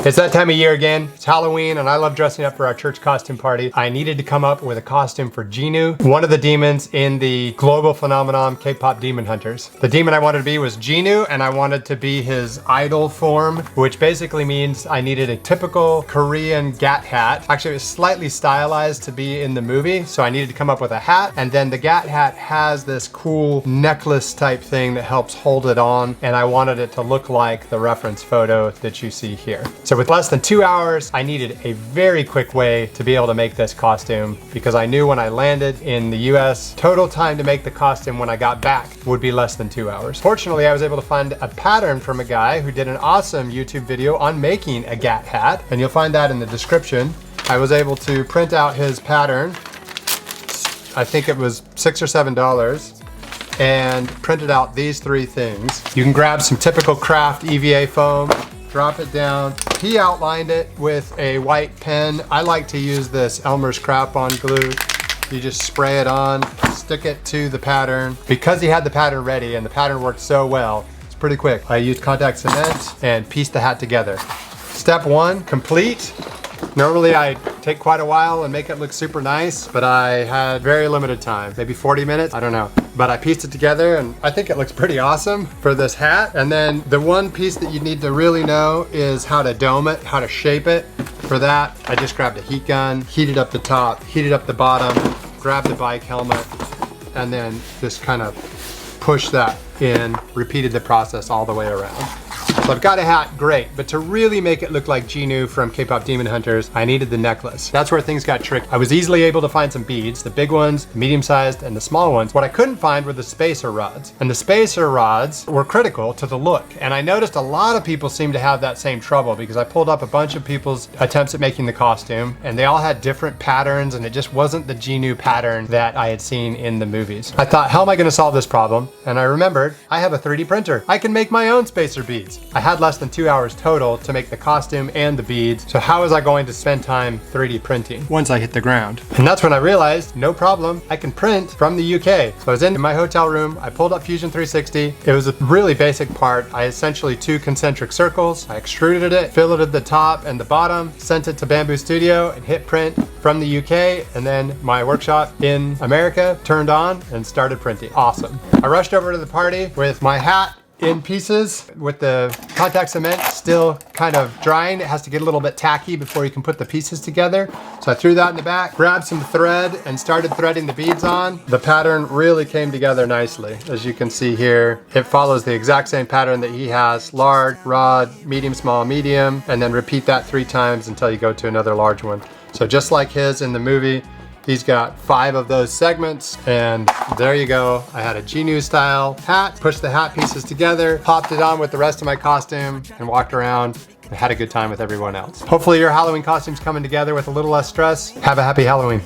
It's that time of year again. It's Halloween and I love dressing up for our church costume party. I needed to come up with a costume for Jinu, one of the demons in the global phenomenon K-pop demon hunters. The demon I wanted to be was Jinu, and I wanted to be his idol form, which basically means I needed a typical Korean gat hat. Actually, it was slightly stylized to be in the movie, so I needed to come up with a hat, and then the gat hat has this cool necklace type thing that helps hold it on, and I wanted it to look like the reference photo that you see here. So with less than 2 hours, I needed a very quick way to be able to make this costume because I knew when I landed in the US, total time to make the costume when I got back would be less than 2 hours. Fortunately, I was able to find a pattern from a guy who did an awesome YouTube video on making a gat hat, and you'll find that in the description. I was able to print out his pattern. I think it was $6 or $7, and printed out these three things. You can grab some typical craft EVA foam, drop it down. He outlined it with a white pen. I like to use this Elmer's Crap-On glue. You just spray it on, stick it to the pattern. Because he had the pattern ready and the pattern worked so well, it's pretty quick. I used contact cement and pieced the hat together. Step one, complete. Normally I take quite a while and make it look super nice, but I had very limited time, maybe 40 minutes, I don't know. But I pieced it together and I think it looks pretty awesome for this hat. And then the one piece that you need to really know is how to dome it, how to shape it. For that, I just grabbed a heat gun, heated up the top, heated up the bottom, grabbed the bike helmet, and then just kind of pushed that in, repeated the process all the way around. So I've got a hat, great, but to really make it look like Jinu from K-pop Demon Hunters, I needed the necklace. That's where things got tricky. I was easily able to find some beads, the big ones, the medium-sized, and the small ones. What I couldn't find were the spacer rods. And the spacer rods were critical to the look. And I noticed a lot of people seem to have that same trouble because I pulled up a bunch of people's attempts at making the costume, and they all had different patterns, and it just wasn't the Jinu pattern that I had seen in the movies. I thought, how am I gonna solve this problem? And I remembered, I have a 3D printer. I can make my own spacer beads. I had less than 2 hours total to make the costume and the beads, so how was I going to spend time 3D printing once I hit the ground? And that's when I realized, no problem, I can print from the UK. So I was in my hotel room, I pulled up Fusion 360. It was a really basic part. I essentially 2 concentric circles. I extruded it, filleted the top and the bottom, sent it to Bamboo Studio and hit print from the UK, and then my workshop in America turned on and started printing. Awesome. I rushed over to the party with my hat in pieces with the contact cement still kind of drying. It has to get a little bit tacky before you can put the pieces together. So I threw that in the back, grabbed some thread and started threading the beads on. The pattern really came together nicely. As you can see here, it follows the exact same pattern that he has: large, rod, medium, small, medium, and then repeat that 3 times until you go to another large one. So just like his in the movie, he's got 5 of those segments, and there you go. I had a Jinu style hat, pushed the hat pieces together, popped it on with the rest of my costume, and walked around and had a good time with everyone else. Hopefully your Halloween costume's coming together with a little less stress. Have a happy Halloween.